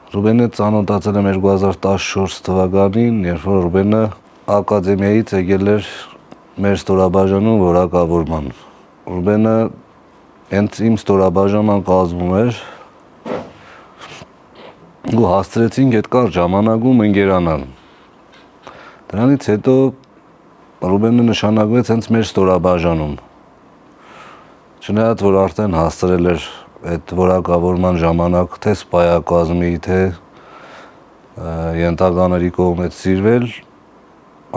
Ռուբենը ծանոթացել եմ 2014 թվականին, երբ որ Ռուբենը ակադեմիայից եկել էր մեր ստորաբաժանում որակավորման։ Ռուբենը հենց իմ ստորաբաժանման կազմում էր ու հասցրեցինք այդ կարճ ժամանակում ընկերանալ։ Դրանից հետո Ռուբենը նշանակվեց հենց մեր ստորաբաժանում։ Չնայած որ արդեն հասցրել էր այդ որակավորման ժամանակ թե սպայակազմի, թե ենթակաների կողմից սիրվել,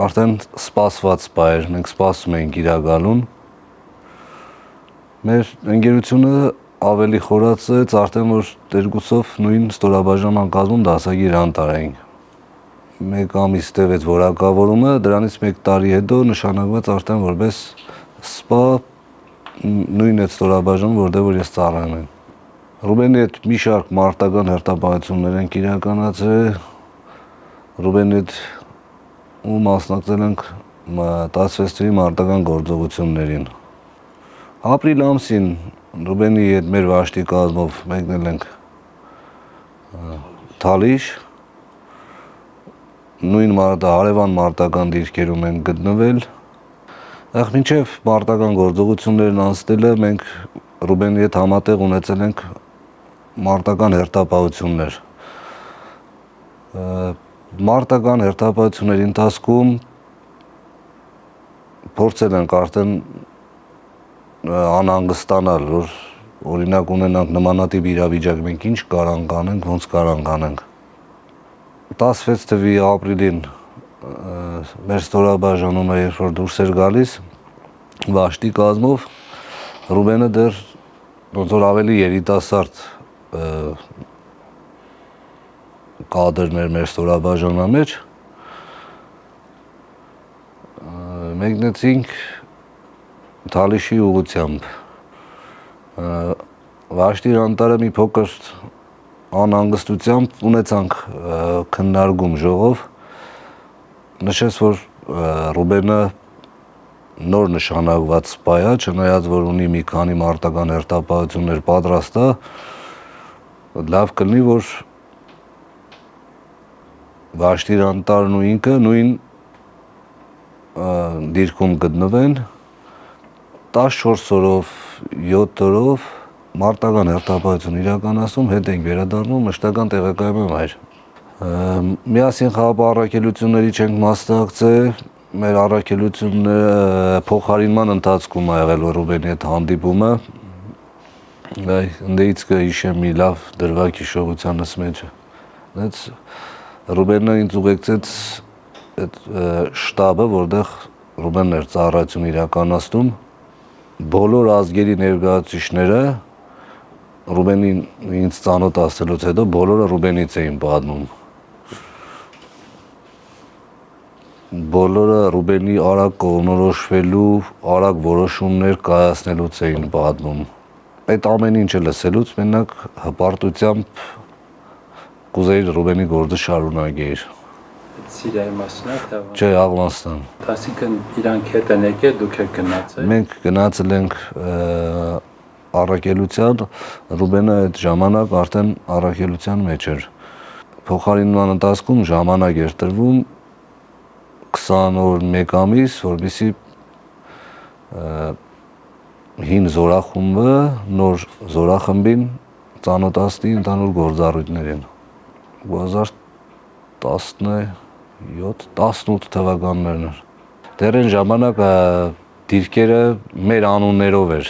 արդեն սպասված սպա էր, մենք սպասում էինք իր գալուն։ Մեր ընկերությունը ավելի խորացեց արդեն որ երկուսով նույն ստորաբաժանման կազմում դասագիր անտար էինք։ Մեկ ամիս տևեց որակավորումը, դրանից մեկ տարի հետո նշանակվեց արդեն որպես սպա նույն այդ ստորաբաժանում, որտեղ որ ես ծառայում եմ։ Ռուբենի հետ մի շարք մարտական հերթապահություններ ենք իրականացրել, Ռուբենի հետ ու մասնակցել ենք 16-ի մարտական գործողություններին։ Ապրիլ ամսին Ռուբենի հետ մեր վաշտի կազմով մեկնել ենք Թալիշ, նույն հարևան մարտական դիրքերում ենք գտնվել։ Մինչև մարտական գործողություններն անցնելը մենք Ռուբենի հետ համատեղ ունեցել ենք մարտական հերթապահություններ։ Մարտական հերթապահությունների ընթացքում փորձել ենք արդեն անհանգստանալ, որ օրինակ ունենանք նմանատիպ իրավիճակ, մենք ինչ կարանք անենք, ոնց կարանք անենք։ 16 թվականի ապրիլին մեր ստորաբաժանումը երբ որ դուրս էր գալիս վաշտի կազմով, Ռուբենը դեռ ոնց որ ավելի երիտասարդ կադրն էր մեր ստորաբաժանման մեջ, մեկնեցինք Թալիշի ուղղությամբ։ Վաշտի անտարը մի փոքր անհանգստությամբ ունեցանք քննարկում ժողով, նշեց որ Ռուբենը նոր նշանակված սպա է, չնայած որ ունի մի քանի մարտական հերթապահություններ պատրաստ է, լավ կլինի որ վաշտի անտարն ու ինքը նույն դիրքում գտնվեն, 14 օրով, 7 օրով մարտական հերթապահություն իրականացում, հետ ենք վերադառնում մշտական տեղակայման վայր։ Միասին խաղապահ առաքելությունների չենք մասնակցել, մեր առաքելությունները փոխարինման ընթացքում ա եղել Ռուբենի հետ հանդիպումը, ընդեից կհիշեմ մի լավ դրվագ հիշողությանս մեջ։ Ռուբենը ինձ ուղեկցեց այդ շտաբը, որտեղ Ռուբենն էր ծառայություն իրականացնում, բոլոր ազգերի ներկայացուցիչները Ռուբենին ինձ ծանոթացնելուց հետո բոլորը Ռուբենից էին պատմում։ Բոլորը Ռուբենի արագ կողմնորոշվելու, արագ որոշումներ կայացնելուց էին պատմում։ Այդ ամեն ինչը լսելուց մենակ հպարտությամբ կուզեի Ռուբենի գործը շարունակեի։ Սիրիայի մասն է, թե Չէ, Աֆղանստան։ Այսինքն իրանք հետ են եկել, դուք եք գնացել։ Մենք գնացել ենք առաքելության, Ռուբենը այդ ժամանակ արդեն առաքելության մեջ էր։ Փոխարինման ընթացքում ժամանակ էր տրվում 20 օր, 1 ամիս, որպեսզի հին զորախումբը նոր զորախմբին ծանոթացնի ընդհանուր գործառույթներին։ 2017-18 թվականներն էր։ Դեռ այն ժամանակ դիրքերը մեր անուններով էր,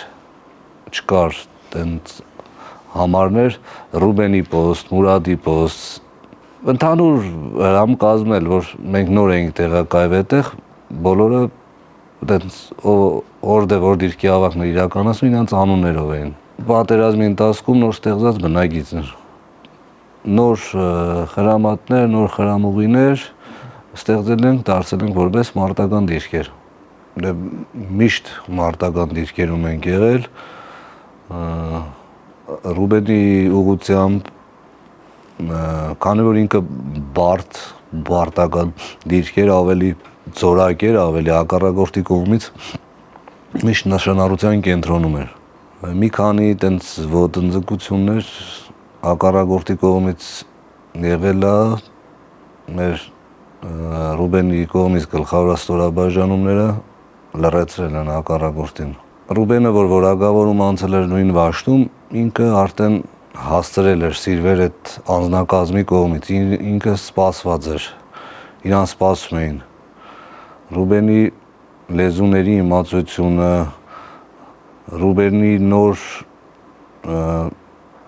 չկար տենց համարներ Ռուբենի post, Մուրադի post, ընդհանուր հրամկազմ էլ, որ մենք նոր էինք տեղակայվել այդտեղ, բոլորը տենց որ դիրքի ավակն իրականացնում իրանց անուններով էին։ Պատերազմի ընթացքում նոր ստեղծած բնակիցներ, նոր խրամատներ, նոր խրամուղիներ ստեղծել ենք, դարձել ենք որպես մարտական դիրքեր։ Միշտ մարտական դիրքերում ենք եղել, Ռուբենի ուղղությամբ, քանի որ ինքը բարտական դիրքեր ավելի ծորակ էր, ավելի հակառակորդի կողմից միշտ նշանառության կենտրոնում էր։ Մի քանի տենց ոտնձգություններ հակառակորդի կողմից եղել է մեր Ռուբենի կողմից գլխավոր ստորաբաժանումները լրացրել են հակառակորդին։ Ռուբենը, որ որակավորում անցել էր նույն վաշտում, ինքը արդեն հասցրել էր սիրվել այդ անձնակազմի կողմից, ինքը սպասված էր, իրան սպասում էին։ Ռուբենի լեզուների իմացությունը, Ռուբենի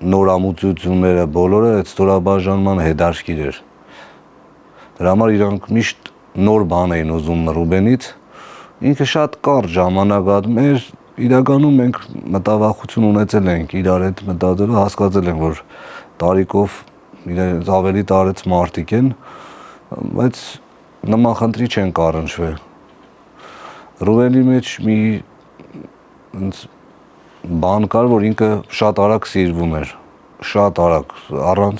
նորամուծությունները բոլորը այդ ստորաբաժանման հետաքրքիր էր։ Դրա համար իրանք միշտ նոր բան էին ուզում Ռուբենից, ինքը շատ կարճ ժամանակահատում էր, իրականում մենք մտավախություն ունեցել ենք իրար հետ մտածելու, հասկացել ենք, որ տարիքով իրենց ավելի տարեց մարդիկ են, բայց նման խնդրի չենք առնչվել։ Ռուբենի մեջ մի բան կար, որ ինքը շատ արագ սիրվում էր, շատ արագ, առանց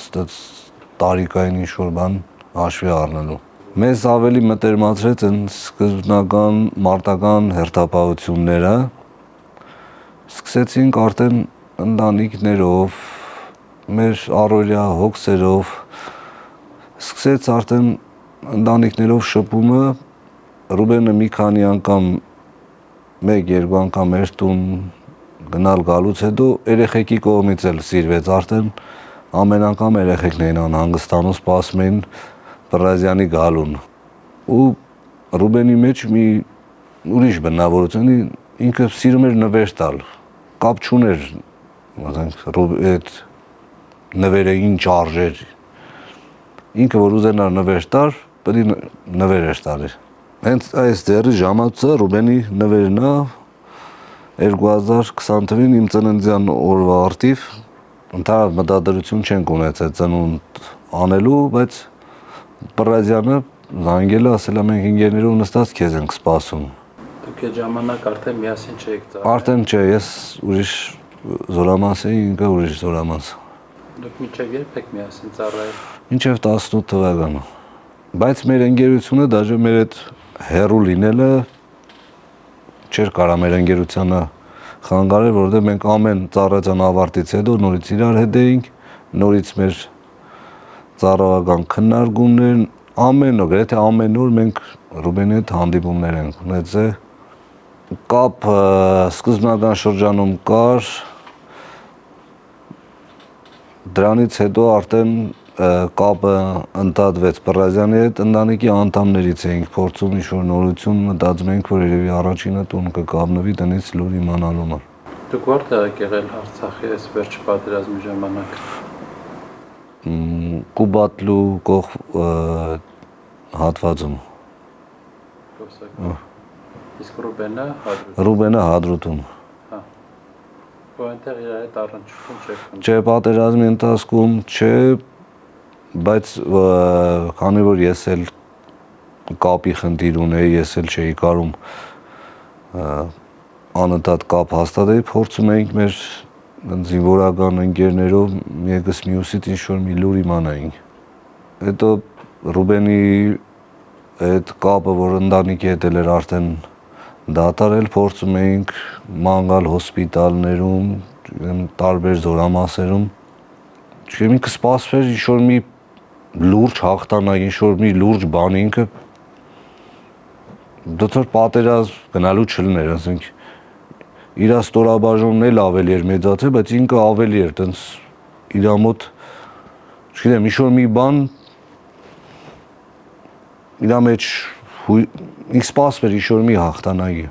տարիքային ինչ-որ բան հաշվի առնելու։ Մեզ ավելի մտերմացրեց են սկզբնական մարտական հերթապահությունները, սկսեցինք արդեն ընտանիքներով, մեր առօրյա հոգսերով, սկսեց արդեն ընտանիքներով շփումը, Ռուբենը մի քանի անգամ, 1-2 անգամ մեր տուն գնալ գալուց հետո երեխեքի կողմից էլ սիրվեց, արդեն ամեն անգամ երեխեքն էին անհանգստանում, սպասում էին Պռազյանի գալուն։ Ու Ռուբենի մեջ մի ուրիշ բնավորություն, ինքը սիրում էր նվեր տալ, կապ չուներ, այդ նվերը ինչ արժեր, ինքը որ ուզենար նվեր տար, պետք է նվեր էր տալի։ Հենց այս դեռի ժամացը Ռուբենի նվերն է 2020 թվականին իմ ծննդյան օրվա առթիվ, ընդհանուր մտադրություն չենք ունեցել ծնունդ անելու, բայց Պռազյանը զանգել է, ասել է մենք ինժեներով նստած քեզ ենք սպասում։ Դուք այդ ժամանակ արդեն միասին չէիք ծառայել։ Արդեն չէ, ես ուրիշ զորամաս էի, ինքը ուրիշ զորամաս։ Դուք մինչև երբ եք միասին ծառայել։ Մինչև 18 թվականը։ Բայց մեր ընկերությունը դաժե մեր այդ հեռու լինելը չէր կարա մեր ընկերությանը խանգարել, որովհետև մենք ամեն ծառայության ավարտից հետո նորից իրար հետ էինք, նորից մեր ծառայական քննարկումներ, գրեթե ամեն օր մենք Ռուբենի հետ հանդիպումներ ենք ունեցել։ Կապ սկզբնական շրջանում կար, դրանից հետո արդեն կապը ընդհատվեց Պռազյանի հետ, ընտանիքի անդամներից էինք փորձում ինչ-որ նորություն, մտածում էինք, որ երևի առաջինը տուն կկապնվի տնից լուր իմանալու համար։ Դուք որտեղ եք եղել Արցախի այս վերջ պատերազմի ժամանակ։ Կուբատլու հատվածում։ Իսկ Ռուբենը Ռուբենը Հադրութում։ Ու այնտեղ իր հետ առնչություն չեք ունեցել։ Չէ, պատերազմի ընթացքում չէ, բայց քանի որ ես էլ կապի խնդիր ունեի, ես էլ չէի կարում անընդհատ կապ հաստատել, փորձում էինք մեր զինվորական ընկերներով մեկս մյուսից ինչ-որ մի լուր իմանայինք։ Հետո Ռուբենի այդ կապը, որ ընտանիքի հետ էր արդեն դատարել, փորձում էինք ման գալ հոսպիտալներում, տարբեր զորամասերում։ Չգիտեմ, ինքը սպասվեր ինչ-որ մի լուրջ հաղթանակ, ինչ-որ մի լուրջ բան, ինքը դեռ պատերազմ գնալու չլներ, ասենք իր ստորաբաժանումն էլ ավելի էր մեծացել, բայց ինքը ավելի էր, տենց իր մոտ, չգիտեմ, ինչ-որ մի բան իր մեջ ինք սպասվեր ինչ-որ մի հաղթանակի։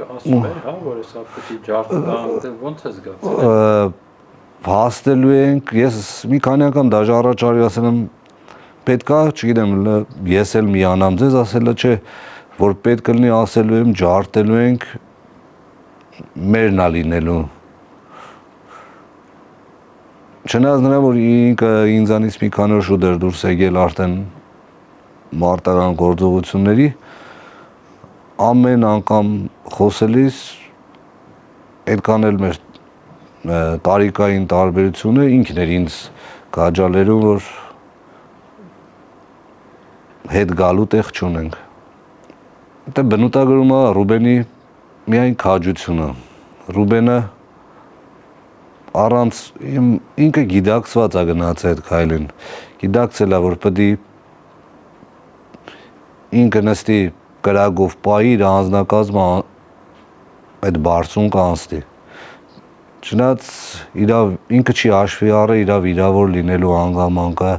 Ասում էր, հա, որ սա պետք է ջարդան, ո՞նց է զգացել։ Հասնելու ենք, ես մի քանի անգամ դաժե առաջարի ասել եմ, պետքա, չգիտեմ, ես էլ միանամ ձեզ, ասել է, չէ, որ պետք լինի ասելու եմ, ջարդելու ենք, մերն է լինելու։ Չնայած նրա, որ ինքը ինձանից մի քանի օր շուտ էր դուրս եկել արդեն մարտական գործողությունների, ամեն անգամ խոսելիս այդքան էլ մեր տարիքային տարբերությունը ինքն էր ինձ քաջալերում, որ հետ գալու տեղ չունենք։ Դա բնութագրում է Ռուբենի միայն քաջությունը։ Ռուբենը առանց ինքը գիտակցված է գնաց այդ քայլին, գիտակցել է, որ պետք է ինքը նստի կրակով պայի իր անձնակազմը այդ բարձուն կանցնի։ Չնայած ինքը չի հաշվի առել իր վիրավոր լինելու հանգամանքը,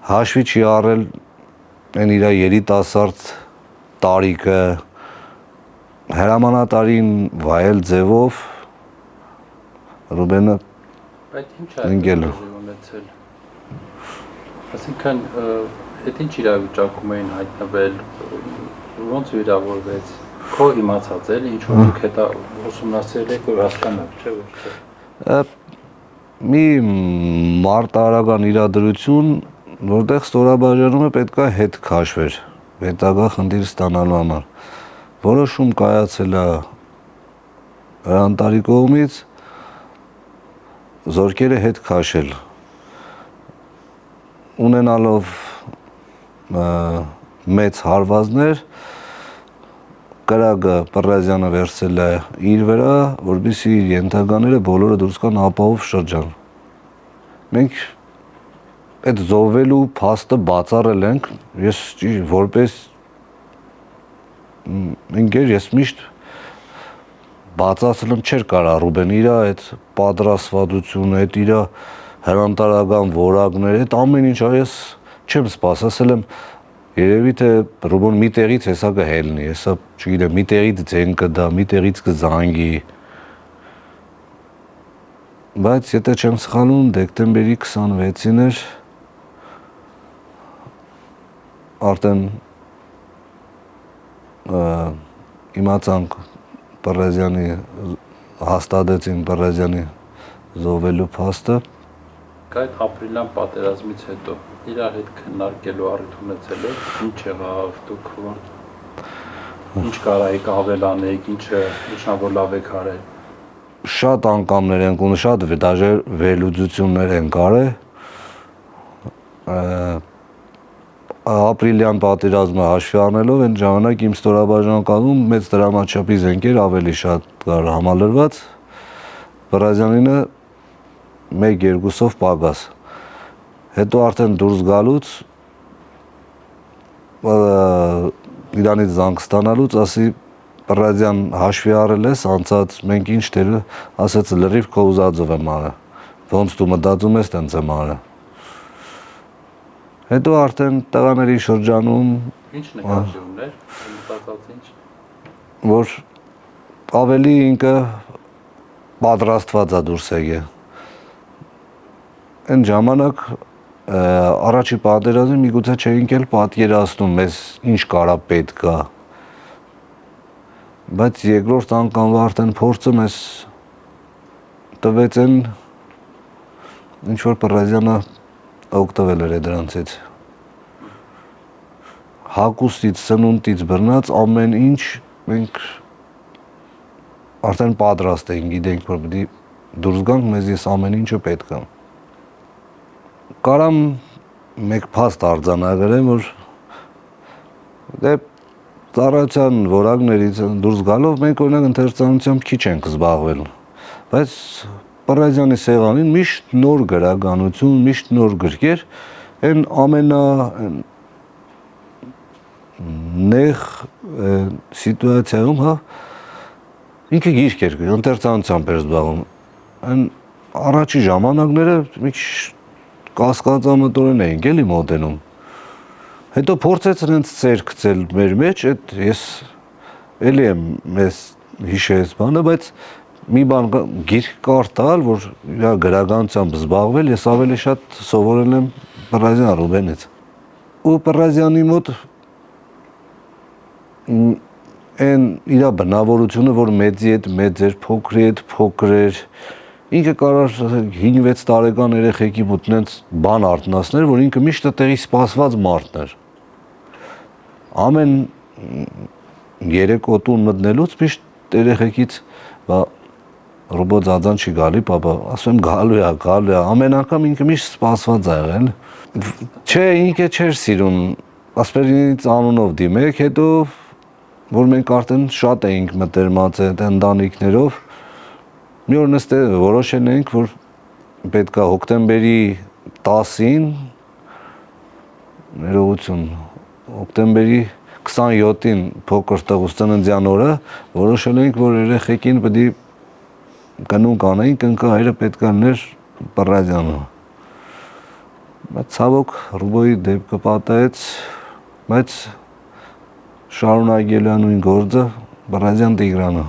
հաշվի չի առել այն իր երիտասարդ տարիքը, հրամանատարին վայել ձևով Ռուբենը Բայց ինչ է ունեցել։ Այսինքն այդ ինչ իրավիճակում էին հայտնվել, ոնց վիրավորվեց, քո իմացած էլի, ինչ որ դուք հետա ուսումնասիրել եք, որ հասկանաք, չէ՞ որ։ Մի մարտահրավերական իրադրություն, որտեղ ստորաբաժանումը պետք է հետ քաշվեր, հետագա խնդիր ստանալու համար։ Որոշում կայացել է հրանտարի կողմից զորքերը հետ քաշել, ունենալով մեծ հարվածներ, կրակը Պռազյանը վերցրել է իր վրա, որպեսզի իր ենթակաները բոլորը դուրս գան ապահով շրջան։ Մենք այդ զոհվելու փաստը բացառել ենք, ես որպես ինքեր ես միշտ բացասել եմ, չէր կարա Ռուբեն իր այդ պատրաստվածությունը, այդ իր հրանտարական որակները, այդ ամեն ինչը ես չեմ սպասել, ասել եմ երևի թե Ռուբեն մի տեղից հեսա կհելնի, հեսա չգիտեմ, մի տեղից ձեն կդա, մի տեղից կզանգի։ Բայց եթե չեմ սխալվում, դեկտեմբերի 26-ին էր արդեն իմացանք Պռազյանի հաստատեցին Պռազյանի զոհվելու փաստը։ Այդ ապրիլյան պատերազմից հետո իրար հետ քննարկելու առիթ ունեցել եք, ինչ եղավ, դուք ինչ կարայիք ավելանեիք, ինչն որ լավ եք արել։ Շատ անգամներ ենք ունի, շատ դաժե վերլուծություններ են կարել։ Ապրիլյան պատերազմը հաշվի առնելով այն ժամանակ իմ ստորաբաժանում մեծ դրամաչափի զենքեր ավելի շատ կար համալրված, Պռազյանինը 1-2-ով պակաս։ Հետո արդեն դուրս գալուց իրանից զանգ ստանալուց ասի Պռազյան հաշվի առել ես անցած մենք ինչ դեր ասաց լրիվ քո ուզածով եմ արել, ոնց դու մտածում ես տենց եմ արել։ Հետո արդեն տղաների շրջանում ինչ նկատի ուներ, մտածած ինչ, որ ավելի ինքը պատրաստված է դուրս եկել։ Այն ժամանակ առաջի պատերազմը միգուցե չէինք էլ պատկերացնում մեզ ինչ կարա պետք է։ Բայց երկրորդ անգամվա արդեն փորձը մեզ տվեց այն ինչ որ Պռազյանը օգտվել էր դրանցից։ Հագուստից, սնունդից բռնած ամեն ինչ մենք արդեն պատրաստ էինք, գիտենք, որ պետք է դուրս գանք, մեզ ես ամեն ինչը պետք է։ Կարամ մեկ փաստ արձանագրեմ, որ դե ծառայության որակներից դուրս գալով մենք օրինակ ընթերցանությամբ քիչ ենք զբաղվել, բայց Պռազյանի սեղանին միշտ նոր գրականություն, միշտ նոր գրքեր, այն նեղ սիտուացիայում, հա, ինքը գիրք էր, ընթերցանությամբ էր զբաղվում, այն առաջի ժամանակները մի քիչ կասկածամտորեն էինք էլի մոտենում, հետո փորձեց նրանց ծեր գցել մեր մեջ, այդ ես էլի եմ մեզ հիշես բանը, բայց մի բան գիրք կարդալ, որ իր գրականությամբ զբաղվել, ես ավելի շատ սովորել եմ Պռազյան Ռուբենից։ Ու Պռազյանի մոտ այն իր բնավորությունը, որ մեծի հետ մեծ էր, փոքրի հետ փոքր էր, ինքը կարար 5-6 տարեկան երեխեքի մոտ նենց բան արթնացներ, որ ինքը միշտ տեղի սպասված մարդն էր։ Ամեն երեկոտուն մտնելուց միշտ երեխեքից Ռոբոտ ածան չի գալի, պապա, ասում եմ գալու է, ամեն անգամ ինքը միշտ սպասված է եղել։ Չէ, ինքը չէր սիրում, ասպերինից անունով դիմեք, հետո որ մենք արդեն շատ էինք մտերմացել այդ ընտանիքներով, Մի օր նստել որոշել ենք, որ պետք է հոկտեմբերի 10-ին ներողություն, հոկտեմբերի 27-ին փոքր տղուս ծննդյան օրը որոշել ենք, որ երեխեքին պետք է կնունք անեինք, հայրը պետք է ներ Պռազյանը։ Բայց ցավոք Ռուբոյի դեպքը պատահեց, բայց շարունակել է նույն գործը Պռազյան Տիգրանը։